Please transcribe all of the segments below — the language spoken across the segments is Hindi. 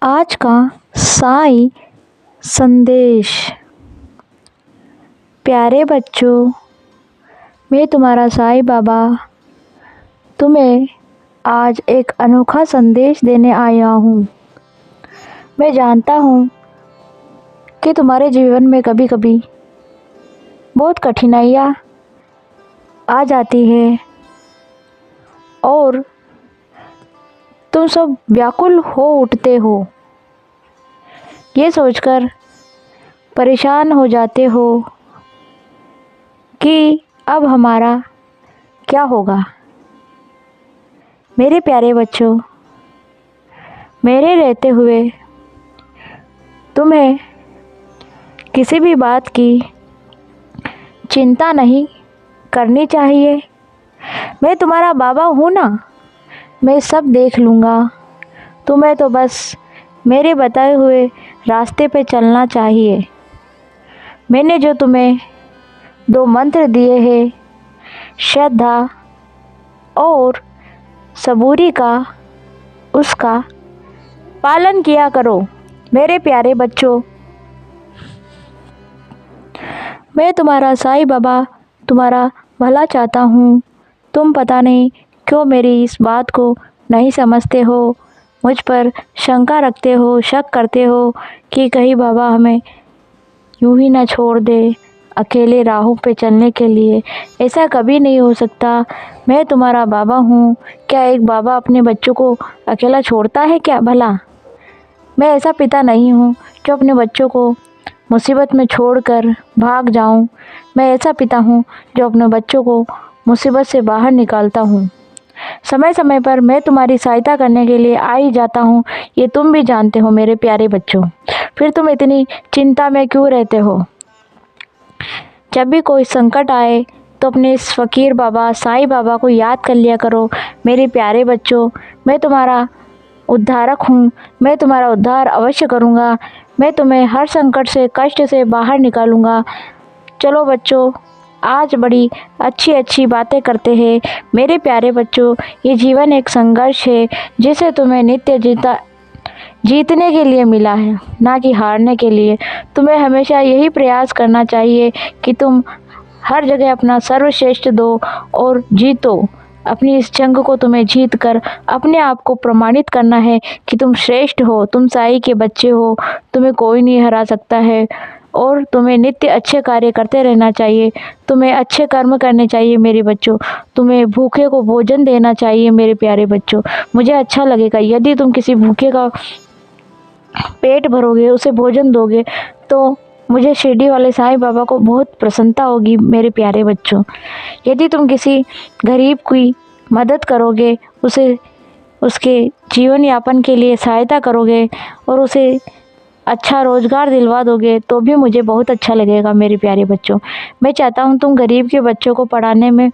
आज का साई संदेश। प्यारे बच्चों, मैं तुम्हारा साईं बाबा तुम्हें आज एक अनोखा संदेश देने आया हूँ। मैं जानता हूँ कि तुम्हारे जीवन में कभी कभी बहुत कठिनाइयाँ आ जाती है और तुम सब व्याकुल हो उठते हो, ये सोचकर परेशान हो जाते हो कि अब हमारा क्या होगा। मेरे प्यारे बच्चों, मेरे रहते हुए तुम्हें किसी भी बात की चिंता नहीं करनी चाहिए। मैं तुम्हारा बाबा हूँ ना, मैं सब देख लूँगा। तुम्हें तो बस मेरे बताए हुए रास्ते पे चलना चाहिए। मैंने जो तुम्हें 2 मंत्र दिए हैं, श्रद्धा और सबूरी का, उसका पालन किया करो। मेरे प्यारे बच्चों, मैं तुम्हारा साईं बाबा तुम्हारा भला चाहता हूँ। तुम पता नहीं क्यों मेरी इस बात को नहीं समझते हो, मुझ पर शंका रखते हो, शक करते हो कि कहीं बाबा हमें यूं ही ना छोड़ दे अकेले राहों पे चलने के लिए। ऐसा कभी नहीं हो सकता। मैं तुम्हारा बाबा हूँ। क्या एक बाबा अपने बच्चों को अकेला छोड़ता है क्या भला? मैं ऐसा पिता नहीं हूँ जो अपने बच्चों को मुसीबत में छोड़कर भाग जाऊँ। मैं ऐसा पिता हूँ जो अपने बच्चों को मुसीबत से बाहर निकालता हूँ। समय समय पर मैं तुम्हारी सहायता करने के लिए आ ही जाता हूँ, ये तुम भी जानते हो मेरे प्यारे बच्चों। फिर तुम इतनी चिंता में क्यों रहते हो? जब भी कोई संकट आए तो अपने इस फ़कीर बाबा साईं बाबा को याद कर लिया करो। मेरे प्यारे बच्चों, मैं तुम्हारा उद्धारक हूँ। मैं तुम्हारा उद्धार अवश्य करूँगा। मैं तुम्हें हर संकट से, कष्ट से बाहर निकालूँगा। चलो बच्चों, आज बड़ी अच्छी अच्छी बातें करते हैं। मेरे प्यारे बच्चों, ये जीवन एक संघर्ष है जिसे तुम्हें नित्य जीतने के लिए मिला है, ना कि हारने के लिए। तुम्हें हमेशा यही प्रयास करना चाहिए कि तुम हर जगह अपना सर्वश्रेष्ठ दो और जीतो। अपनी इस जंग को तुम्हें जीत कर अपने आप को प्रमाणित करना है कि तुम श्रेष्ठ हो, तुम साईं के बच्चे हो, तुम्हें कोई नहीं हरा सकता है। और तुम्हें नित्य अच्छे कार्य करते रहना चाहिए। तुम्हें अच्छे कर्म करने चाहिए मेरे बच्चों। तुम्हें भूखे को भोजन देना चाहिए मेरे प्यारे बच्चों। मुझे अच्छा लगेगा यदि तुम किसी भूखे का पेट भरोगे, उसे भोजन दोगे, तो मुझे शिरडी वाले साईं बाबा को बहुत प्रसन्नता होगी मेरे प्यारे बच्चों। यदि तुम किसी गरीब की मदद करोगे, उसे उसके जीवन यापन के लिए सहायता करोगे और उसे अच्छा रोज़गार दिलवा दोगे, तो भी मुझे बहुत अच्छा लगेगा मेरे प्यारे बच्चों। मैं चाहता हूँ तुम गरीब के बच्चों को पढ़ाने में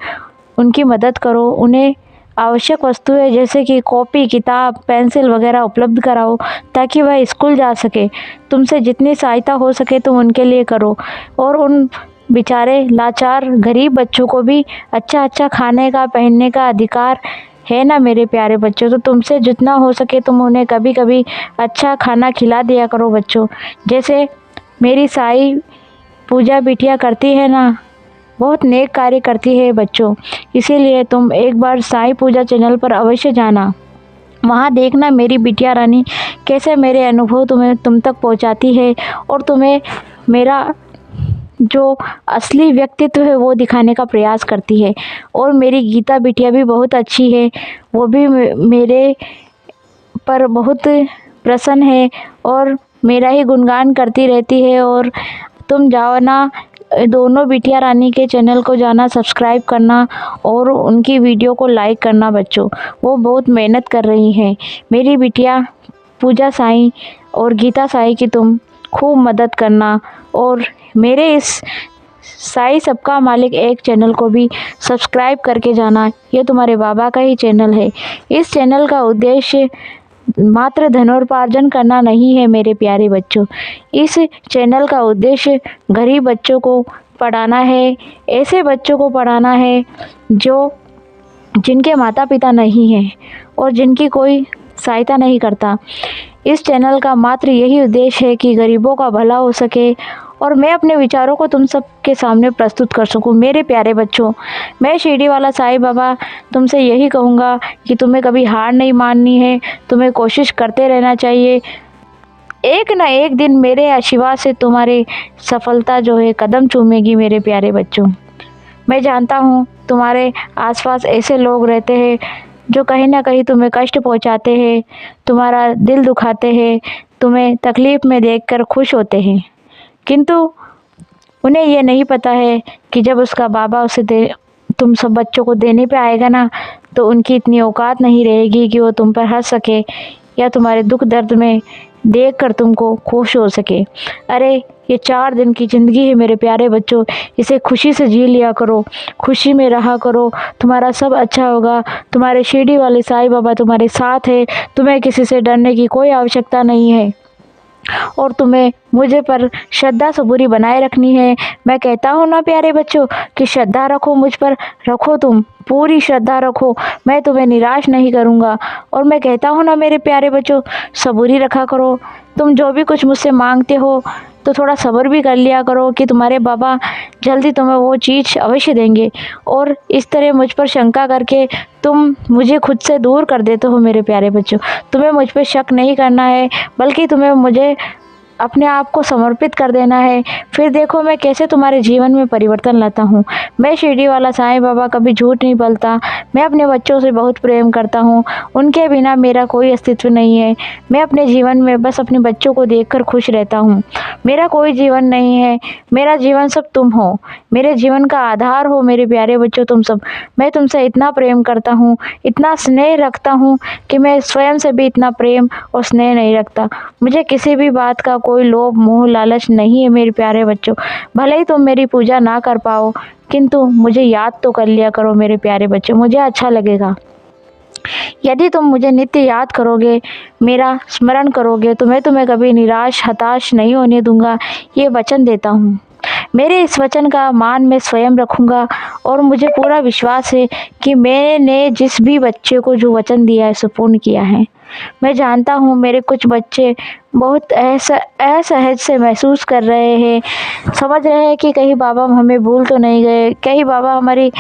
उनकी मदद करो। उन्हें आवश्यक वस्तुएं जैसे कि कॉपी, किताब, पेंसिल वगैरह उपलब्ध कराओ ताकि वह स्कूल जा सके। तुमसे जितनी सहायता हो सके तुम उनके लिए करो। और उन बेचारे लाचार गरीब बच्चों को भी अच्छा अच्छा खाने का, पहनने का अधिकार है ना मेरे प्यारे बच्चों। तो तुमसे जितना हो सके तुम उन्हें कभी कभी अच्छा खाना खिला दिया करो बच्चों। जैसे मेरी साईं पूजा बिटिया करती है ना, बहुत नेक कार्य करती है बच्चों। इसीलिए तुम एक बार साईं पूजा चैनल पर अवश्य जाना। वहाँ देखना मेरी बिटिया रानी कैसे मेरे अनुभव तुम तक पहुँचाती है और तुम्हें मेरा जो असली व्यक्तित्व है वो दिखाने का प्रयास करती है। और मेरी गीता बिटिया भी बहुत अच्छी है, वो भी मेरे पर बहुत प्रसन्न है और मेरा ही गुणगान करती रहती है। और तुम जाओ ना, दोनों बिटिया रानी के चैनल को जाना, सब्सक्राइब करना और उनकी वीडियो को लाइक करना बच्चों। वो बहुत मेहनत कर रही हैं। मेरी बिटिया पूजा साईं और गीता साईं की तुम खूब मदद करना और मेरे इस साईं सबका मालिक एक चैनल को भी सब्सक्राइब करके जाना। ये तुम्हारे बाबा का ही चैनल है। इस चैनल का उद्देश्य मात्र धनोपार्जन करना नहीं है मेरे प्यारे बच्चों। इस चैनल का उद्देश्य गरीब बच्चों को पढ़ाना है, ऐसे बच्चों को पढ़ाना है जो जिनके माता पिता नहीं हैं और जिनकी कोई सहायता नहीं करता। इस चैनल का मात्र यही उद्देश्य है कि गरीबों का भला हो सके और मैं अपने विचारों को तुम सब के सामने प्रस्तुत कर सकूं। मेरे प्यारे बच्चों, मैं शिरडी वाला साईं बाबा तुमसे यही कहूँगा कि तुम्हें कभी हार नहीं माननी है, तुम्हें कोशिश करते रहना चाहिए। एक न एक दिन मेरे आशीर्वाद से तुम्हारी सफलता जो है कदम चूमेगी। मेरे प्यारे बच्चों, मैं जानता हूँ तुम्हारे आसपास ऐसे लोग रहते हैं जो कहीं ना कहीं तुम्हें कष्ट पहुँचाते हैं, तुम्हारा दिल दुखाते हैं, तुम्हें तकलीफ़ में देखकर खुश होते हैं, किंतु उन्हें ये नहीं पता है कि जब उसका बाबा उसे तुम सब बच्चों को देने पे आएगा ना, तो उनकी इतनी औकात नहीं रहेगी कि वो तुम पर हंस सके या तुम्हारे दुख दर्द में देखकर तुमको खुश हो सके। अरे ये 4 दिन की ज़िंदगी है मेरे प्यारे बच्चों, इसे खुशी से जी लिया करो, खुशी में रहा करो, तुम्हारा सब अच्छा होगा। तुम्हारे शिरडी वाले साईं बाबा तुम्हारे साथ है, तुम्हें किसी से डरने की कोई आवश्यकता नहीं है और तुम्हें मुझे पर श्रद्धा सबूरी बनाए रखनी है। मैं कहता हूँ ना प्यारे बच्चों कि श्रद्धा रखो, मुझ पर रखो, तुम पूरी श्रद्धा रखो, मैं तुम्हें निराश नहीं करूँगा। और मैं कहता हूँ ना मेरे प्यारे बच्चों, सबूरी रखा करो। तुम जो भी कुछ मुझसे मांगते हो तो थोड़ा सब्र भी कर लिया करो कि तुम्हारे बाबा जल्दी तुम्हें वो चीज़ अवश्य देंगे। और इस तरह मुझ पर शंका करके तुम मुझे खुद से दूर कर देते हो मेरे प्यारे बच्चों। तुम्हें मुझ पर शक नहीं करना है, बल्कि तुम्हें मुझे अपने आप को समर्पित कर देना है। फिर देखो मैं कैसे तुम्हारे जीवन में परिवर्तन लाता हूँ। मैं शिरडी वाला साईं बाबा कभी झूठ नहीं बोलता। मैं अपने बच्चों से बहुत प्रेम करता हूँ, उनके बिना मेरा कोई अस्तित्व नहीं है। मैं अपने जीवन में बस अपने बच्चों को देखकर खुश रहता हूँ। मेरा कोई जीवन नहीं है, मेरा जीवन सब तुम हो, मेरे जीवन का आधार हो मेरे प्यारे बच्चों तुम सब। मैं तुमसे इतना प्रेम करता हूँ, इतना स्नेह रखता हूँ कि मैं स्वयं से भी इतना प्रेम और स्नेह नहीं रखता। मुझे किसी भी बात का कोई लोभ मोह लालच नहीं है मेरे प्यारे बच्चों। भले ही तुम मेरी पूजा ना कर पाओ, किंतु मुझे याद तो कर लिया करो मेरे प्यारे बच्चों, मुझे अच्छा लगेगा। यदि तुम मुझे नित्य याद करोगे, मेरा स्मरण करोगे, तो मैं तुम्हें कभी निराश हताश नहीं होने दूंगा, ये वचन देता हूँ। मेरे इस वचन का मान मैं स्वयं रखूँगा और मुझे पूरा विश्वास है कि मैंने जिस भी बच्चे को जो वचन दिया है उसे पूर्ण किया है। मैं जानता हूँ मेरे कुछ बच्चे बहुत असहज से महसूस कर रहे हैं, समझ रहे हैं कि कहीं बाबा हमें भूल तो नहीं गए, कहीं बाबा हमारी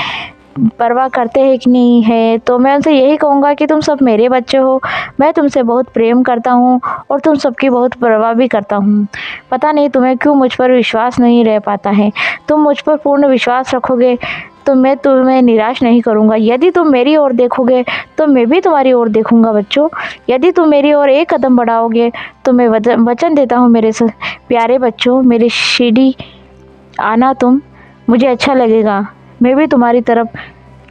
परवाह करते हैं कि नहीं है। तो मैं उनसे यही कहूँगा कि तुम सब मेरे बच्चे हो, मैं तुमसे बहुत प्रेम करता हूँ और तुम सबकी बहुत परवाह भी करता हूँ। पता नहीं तुम्हें क्यों मुझ पर विश्वास नहीं रह पाता है। तुम मुझ पर पूर्ण विश्वास रखोगे तो मैं तुम्हें निराश नहीं करूँगा। यदि तुम मेरी ओर देखोगे तो मैं भी तुम्हारी ओर देखूँगा बच्चों। यदि तुम मेरी ओर एक कदम बढ़ाओगे तो मैं वचन देता हूँ मेरे प्यारे बच्चों, मेरे शिरडी आना तुम, मुझे अच्छा लगेगा। मैं भी तुम्हारी तरफ,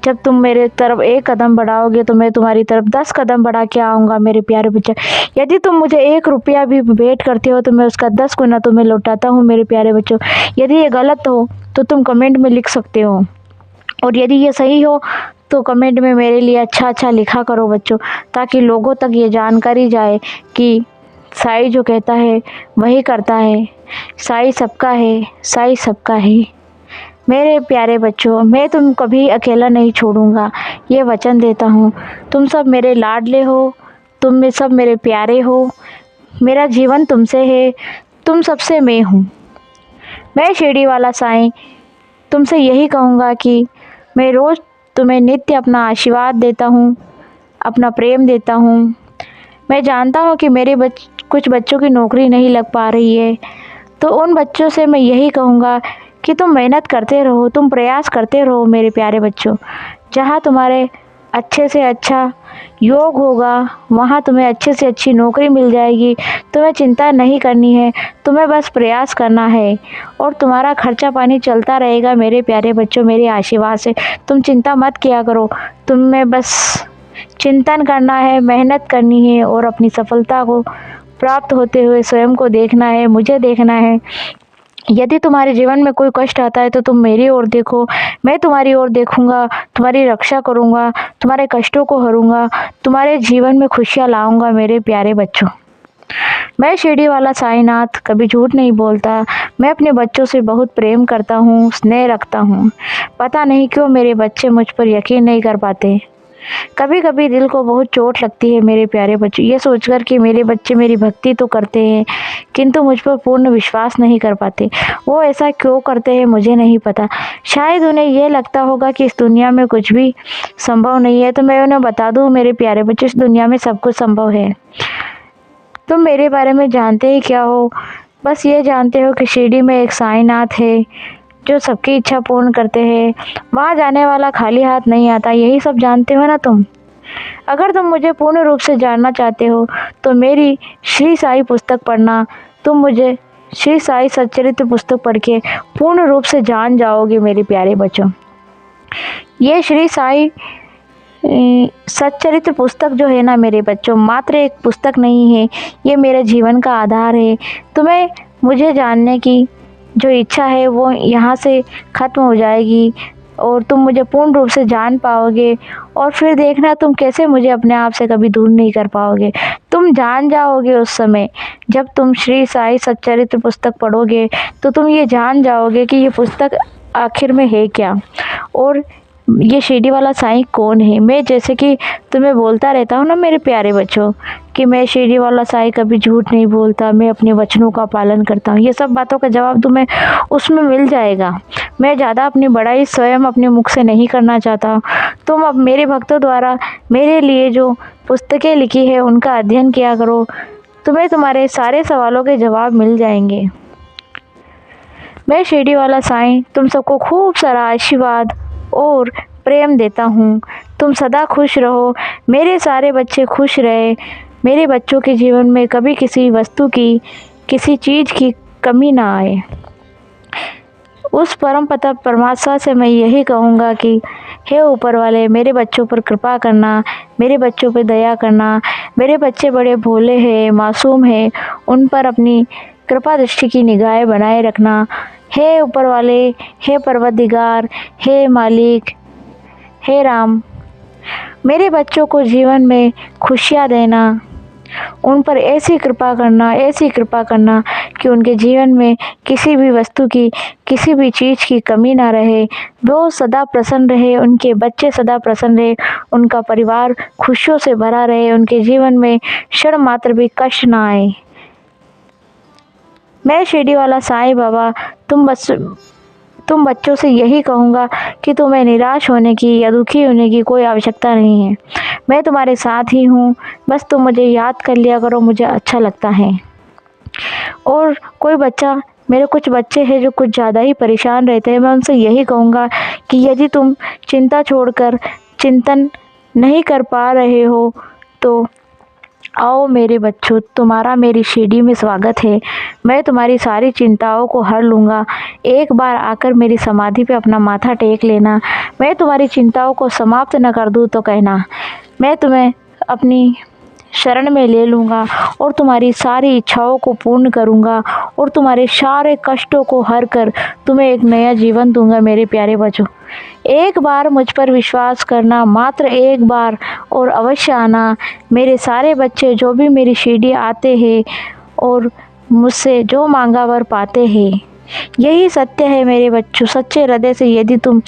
जब तुम मेरे तरफ एक कदम बढ़ाओगे तो मैं तुम्हारी तरफ 10 कदम बढ़ा के आऊँगा मेरे प्यारे बच्चे। यदि तुम मुझे 1 रुपया भी भेंट करते हो तो मैं उसका 10 गुना तुम्हें लौटाता हूँ मेरे प्यारे बच्चों। यदि ये गलत हो तो तुम कमेंट में लिख सकते हो, और यदि ये सही हो तो कमेंट में मेरे लिए अच्छा अच्छा लिखा करो बच्चों, ताकि लोगों तक ये जानकारी जाए कि साईं जो कहता है वही करता है। साईं सबका है, साईं सबका है। मेरे प्यारे बच्चों, मैं तुम कभी अकेला नहीं छोड़ूंगा, ये वचन देता हूँ। तुम सब मेरे लाडले हो, तुम में सब मेरे प्यारे हो, मेरा जीवन तुमसे है, तुम सबसे मैं हूँ। मैं शिरडी वाला साईं तुमसे यही कहूँगा कि मैं रोज़ तुम्हें नित्य अपना आशीर्वाद देता हूँ, अपना प्रेम देता हूँ। मैं जानता हूँ कि मेरे कुछ बच्चों की नौकरी नहीं लग पा रही है, तो उन बच्चों से मैं यही कहूँगा कि तुम मेहनत करते रहो, तुम प्रयास करते रहो मेरे प्यारे बच्चों। जहाँ तुम्हारे अच्छे से अच्छा योग होगा वहाँ तुम्हें अच्छे से अच्छी नौकरी मिल जाएगी। तुम्हें चिंता नहीं करनी है, तुम्हें बस प्रयास करना है और तुम्हारा खर्चा पानी चलता रहेगा मेरे प्यारे बच्चों। मेरे आशीर्वाद से तुम चिंता मत किया करो, तुम्हें बस चिंतन करना है, मेहनत करनी है और अपनी सफलता को प्राप्त होते हुए स्वयं को देखना है, मुझे देखना है। यदि तुम्हारे जीवन में कोई कष्ट आता है तो तुम मेरी ओर देखो, मैं तुम्हारी ओर देखूंगा, तुम्हारी रक्षा करूंगा, तुम्हारे कष्टों को हरूंगा, तुम्हारे जीवन में खुशियाँ लाऊंगा मेरे प्यारे बच्चों। मैं शिरडी वाला साईनाथ कभी झूठ नहीं बोलता। मैं अपने बच्चों से बहुत प्रेम करता हूँ, स्नेह रखता हूँ। पता नहीं क्यों मेरे बच्चे मुझ पर यकीन नहीं कर पाते। कभी कभी दिल को बहुत चोट लगती है मेरे प्यारे बच्चों, ये सोचकर कि मेरे बच्चे मेरी भक्ति तो करते हैं किंतु मुझ पर पूर्ण विश्वास नहीं कर पाते। वो ऐसा क्यों करते हैं मुझे नहीं पता। शायद उन्हें ये लगता होगा कि इस दुनिया में कुछ भी संभव नहीं है। तो मैं उन्हें बता दूँ मेरे प्यारे बच्चों, इस दुनिया में सब कुछ संभव है। तुम मेरे बारे में जानते ही क्या हो? बस ये जानते हो कि शिरडी में एक साईनाथ है जो सबकी इच्छा पूर्ण करते हैं। वहाँ जाने वाला खाली हाथ नहीं आता, यही सब जानते हो ना तुम। अगर तुम मुझे पूर्ण रूप से जानना चाहते हो तो मेरी श्री साई पुस्तक पढ़ना। तुम मुझे श्री साई सच्चरित्र पुस्तक पढ़ के पूर्ण रूप से जान जाओगे मेरे प्यारे बच्चों। ये श्री साई सच्चरित्र पुस्तक जो है ना मेरे बच्चों, मात्र एक पुस्तक नहीं है, ये मेरे जीवन का आधार है। तुम्हें मुझे जानने की जो इच्छा है वो यहाँ से ख़त्म हो जाएगी और तुम मुझे पूर्ण रूप से जान पाओगे और फिर देखना तुम कैसे मुझे अपने आप से कभी दूर नहीं कर पाओगे। तुम जान जाओगे उस समय जब तुम श्री साई सच्चरित्र पुस्तक पढ़ोगे तो तुम ये जान जाओगे कि ये पुस्तक आखिर में है क्या और ये शिरडी वाला साईं कौन है। मैं जैसे कि तुम्हें बोलता रहता हूँ ना मेरे प्यारे बच्चों कि मैं शिरडी वाला साईं कभी झूठ नहीं बोलता, मैं अपने वचनों का पालन करता हूँ। ये सब बातों का जवाब तुम्हें उसमें मिल जाएगा। मैं ज़्यादा अपनी बड़ाई स्वयं अपने मुख से नहीं करना चाहता। तुम अब मेरे भक्तों द्वारा मेरे लिए जो पुस्तकें लिखी है उनका अध्ययन किया करो, तुम्हें तुम्हारे सारे सवालों के जवाब मिल जाएंगे। मैं शिरडी वाला साईं तुम सबको खूब सारा आशीर्वाद और प्रेम देता हूँ। तुम सदा खुश रहो, मेरे सारे बच्चे खुश रहे, मेरे बच्चों के जीवन में कभी किसी वस्तु की, किसी चीज़ की कमी ना आए। उस परम पिता परमात्मा से मैं यही कहूँगा कि हे ऊपर वाले, मेरे बच्चों पर कृपा करना, मेरे बच्चों पर दया करना। मेरे बच्चे बड़े भोले हैं, मासूम हैं, उन पर अपनी कृपा दृष्टि की निगाहें बनाए रखना। हे ऊपर वाले, हे परवरदिगार, हे मालिक, हे राम, मेरे बच्चों को जीवन में खुशियाँ देना, उन पर ऐसी कृपा करना कि उनके जीवन में किसी भी वस्तु की, किसी भी चीज़ की कमी ना रहे। वो सदा प्रसन्न रहे, उनके बच्चे सदा प्रसन्न रहे, उनका परिवार खुशियों से भरा रहे, उनके जीवन में क्षण मात्र भी कष्ट ना आए। मैं शिरडी वाला साईं बाबा तुम बच्चों से यही कहूँगा कि तुम्हें निराश होने की या दुखी होने की कोई आवश्यकता नहीं है। मैं तुम्हारे साथ ही हूँ, बस तुम मुझे याद कर लिया करो, मुझे अच्छा लगता है। और कोई बच्चा, मेरे कुछ बच्चे हैं जो कुछ ज़्यादा ही परेशान रहते हैं, मैं उनसे यही कहूँगा कि यदि तुम चिंता छोड़कर चिंतन नहीं कर पा रहे हो तो आओ मेरे बच्चों, तुम्हारा मेरी शिरडी में स्वागत है। मैं तुम्हारी सारी चिंताओं को हर लूँगा। एक बार आकर मेरी समाधि पे अपना माथा टेक लेना। मैं तुम्हारी चिंताओं को समाप्त न कर दूँ तो कहना, मैं तुम्हें अपनी शरण में ले लूँगा और तुम्हारी सारी इच्छाओं को पूर्ण करूँगा और तुम्हारे सारे कष्टों को हर कर तुम्हें एक नया जीवन दूँगा। मेरे प्यारे बच्चों, एक बार मुझ पर विश्वास करना, मात्र एक बार, और अवश्य आना। मेरे सारे बच्चे जो भी मेरी शिरडी आते हैं और मुझसे जो मांगा वर पाते हैं, यही सत्य है मेरे बच्चों। सच्चे हृदय से यदि तुम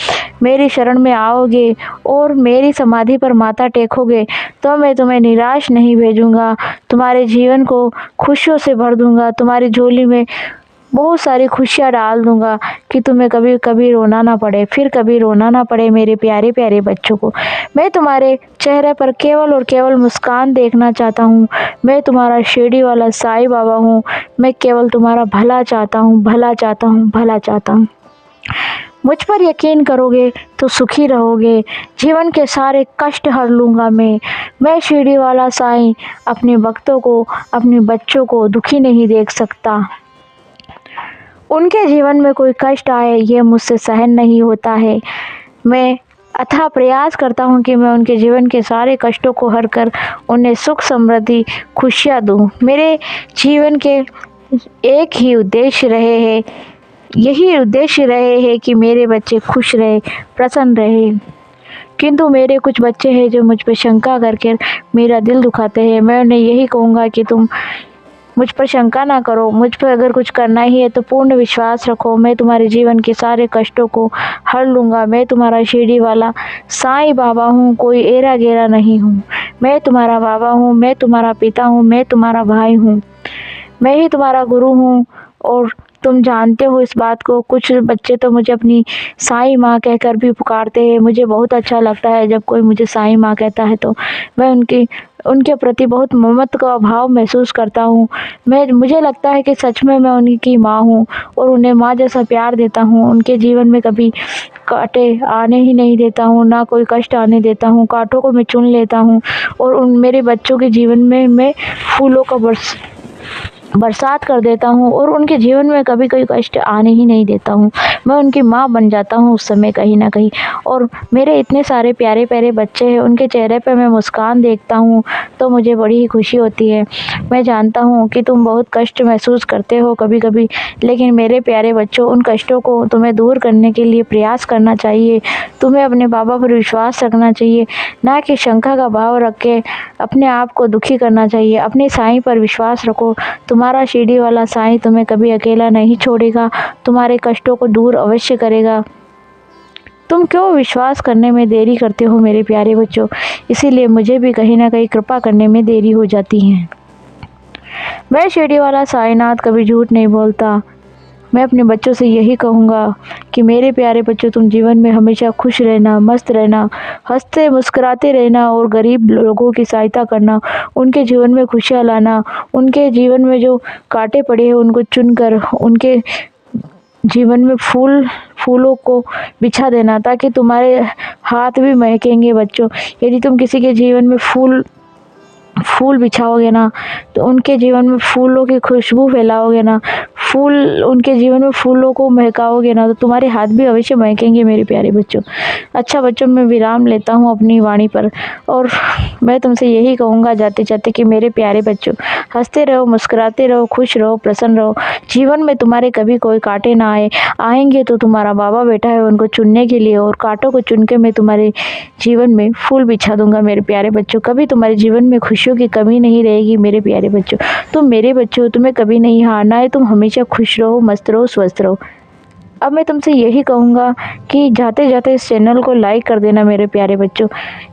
मेरी शरण में आओगे और मेरी समाधि पर माथा टेकोगे तो मैं तुम्हें निराश नहीं भेजूँगा, तुम्हारे जीवन को खुशियों से भर दूँगा, तुम्हारी झोली में बहुत सारी खुशियाँ डाल दूँगा कि तुम्हें कभी कभी रोना ना पड़े, फिर कभी रोना ना पड़े। मेरे प्यारे प्यारे बच्चों को मैं तुम्हारे चेहरे पर केवल और केवल मुस्कान देखना चाहता हूँ। मैं तुम्हारा शिरडी वाला साईं बाबा हूँ। मैं केवल तुम्हारा भला चाहता हूँ, भला चाहता हूँ, भला चाहता हूँ। मुझ पर यकीन करोगे तो सुखी रहोगे, जीवन के सारे कष्ट हर लूँगा मैं शिरडी वाला साईं अपने भक्तों को, अपने बच्चों को दुखी नहीं देख सकता। उनके जीवन में कोई कष्ट आए ये मुझसे सहन नहीं होता है। मैं अथाह प्रयास करता हूँ कि मैं उनके जीवन के सारे कष्टों को हर कर उन्हें सुख समृद्धि खुशियाँ दूँ। मेरे जीवन के एक ही उद्देश्य रहे हैं, यही उद्देश्य रहे हैं कि मेरे बच्चे खुश रहे, प्रसन्न रहे। किंतु मेरे कुछ बच्चे हैं जो मुझ पर शंका करके मेरा दिल दुखाते हैं। मैं उन्हें यही कहूँगा कि तुम मुझ पर शंका ना करो। मुझ पर अगर कुछ करना ही है तो पूर्ण विश्वास रखो। मैं तुम्हारे जीवन के सारे कष्टों को हर लूँगा। मैं तुम्हारा शिरडी वाला साईं बाबा हूँ, कोई एरा गेरा नहीं हूँ। मैं तुम्हारा बाबा हूँ, मैं तुम्हारा पिता हूँ, मैं तुम्हारा भाई हूँ, मैं ही तुम्हारा गुरु हूँ। और तुम जानते हो इस बात को। कुछ बच्चे तो मुझे अपनी साईं माँ कहकर भी पुकारते हैं। मुझे बहुत अच्छा लगता है जब कोई मुझे साईं माँ कहता है, तो मैं उनके प्रति बहुत ममत्व का भाव महसूस करता हूँ। मुझे लगता है कि सच में मैं उनकी माँ हूँ और उन्हें माँ जैसा प्यार देता हूँ। उनके जीवन में कभी कांटे आने ही नहीं देता हूँ, ना कोई कष्ट आने देता हूँ। कांटों को मैं चुन लेता हूँ और उन मेरे बच्चों के जीवन में मैं फूलों का बरसात कर देता हूँ और उनके जीवन में कभी कोई कष्ट आने ही नहीं देता हूँ। मैं उनकी माँ बन जाता हूँ उस समय कहीं ना कहीं। और मेरे इतने सारे प्यारे प्यारे बच्चे हैं, उनके चेहरे पे मैं मुस्कान देखता हूँ तो मुझे बड़ी ही खुशी होती है। मैं जानता हूँ कि तुम बहुत कष्ट महसूस करते हो कभी कभी, लेकिन मेरे प्यारे बच्चों, उन कष्टों को तुम्हें दूर करने के लिए प्रयास करना चाहिए। तुम्हें अपने बाबा पर विश्वास रखना चाहिए, ना कि शंका का भाव रख के अपने आप को दुखी करना चाहिए। अपने साईं पर विश्वास रखो। तुम्हारा शिरडी वाला साईं तुम्हें कभी अकेला नहीं छोड़ेगा, तुम्हारे कष्टों को दूर अवश्य करेगा। तुम क्यों विश्वास करने में देरी करते हो मेरे प्यारे बच्चों? इसीलिए मुझे भी कहीं ना कहीं कृपा करने में देरी हो जाती है। मैं शिरडी वाला साईंनाथ कभी झूठ नहीं बोलता। मैं अपने बच्चों से यही कहूँगा कि मेरे प्यारे बच्चों, तुम जीवन में हमेशा खुश रहना, मस्त रहना, हंसते मुस्कुराते रहना और गरीब लोगों की सहायता करना, उनके जीवन में खुशियाँ लाना, उनके जीवन में जो कांटे पड़े हैं उनको चुनकर उनके जीवन में फूलों को बिछा देना, ताकि तुम्हारे हाथ भी महकेंगे बच्चों। यदि तुम किसी के जीवन में फूल बिछाओगे ना, तो उनके जीवन में फूलों की खुशबू फैलाओगे ना, उनके जीवन में फूलों को महकाओगे ना, तो तुम्हारे हाथ भी अवश्य महकेंगे मेरे प्यारे बच्चों। अच्छा बच्चों, मैं विराम लेता हूँ अपनी वाणी पर, और मैं तुमसे यही कहूँगा जाते जाते कि मेरे प्यारे बच्चों, हंसते रहो, मुस्कुराते रहो, खुश रहो, प्रसन्न रहो। जीवन में तुम्हारे कभी कोई कांटे ना आएंगे तो तुम्हारा बाबा बैठा है उनको चुनने के लिए, और कांटों को चुन के मैं तुम्हारे जीवन में फूल बिछा दूंगा मेरे प्यारे बच्चों। कभी तुम्हारे जीवन में खुशियों की कमी नहीं रहेगी मेरे प्यारे बच्चों। तुम मेरे बच्चों, तुम्हें कभी नहीं हारना है। तुम हमेशा खुश रहो, मस्त रहो, स्वस्थ रहो। अब मैं तुमसे यही कहूँगा कि जाते जाते इस चैनल को लाइक कर देना मेरे प्यारे बच्चों।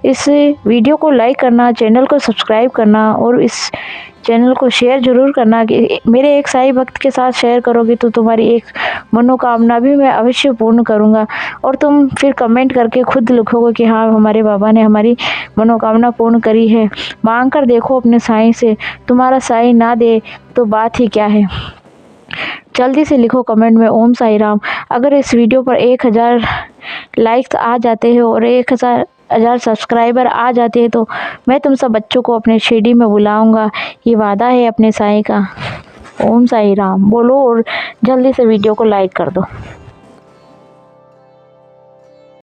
इस वीडियो को लाइक करना, चैनल को सब्सक्राइब करना और इस चैनल को शेयर ज़रूर करना। कि मेरे एक साईं भक्त के साथ शेयर करोगे तो तुम्हारी एक मनोकामना भी मैं अवश्य पूर्ण करूँगा, और तुम फिर कमेंट करके खुद लिखोगे कि हाँ, हमारे बाबा ने हमारी मनोकामना पूर्ण करी है। मांग कर देखो अपने साईं से, तुम्हारा साईं ना दे तो बात ही क्या है। जल्दी से लिखो कमेंट में ओम साई राम। अगर इस वीडियो पर 1000 लाइक्स आ जाते हैं और 1000 सब्सक्राइबर आ जाते हैं तो मैं तुम सब बच्चों को अपने शिरडी में बुलाऊंगा। ये वादा है अपने साईं का। ओम साई राम बोलो और जल्दी से वीडियो को लाइक कर दो।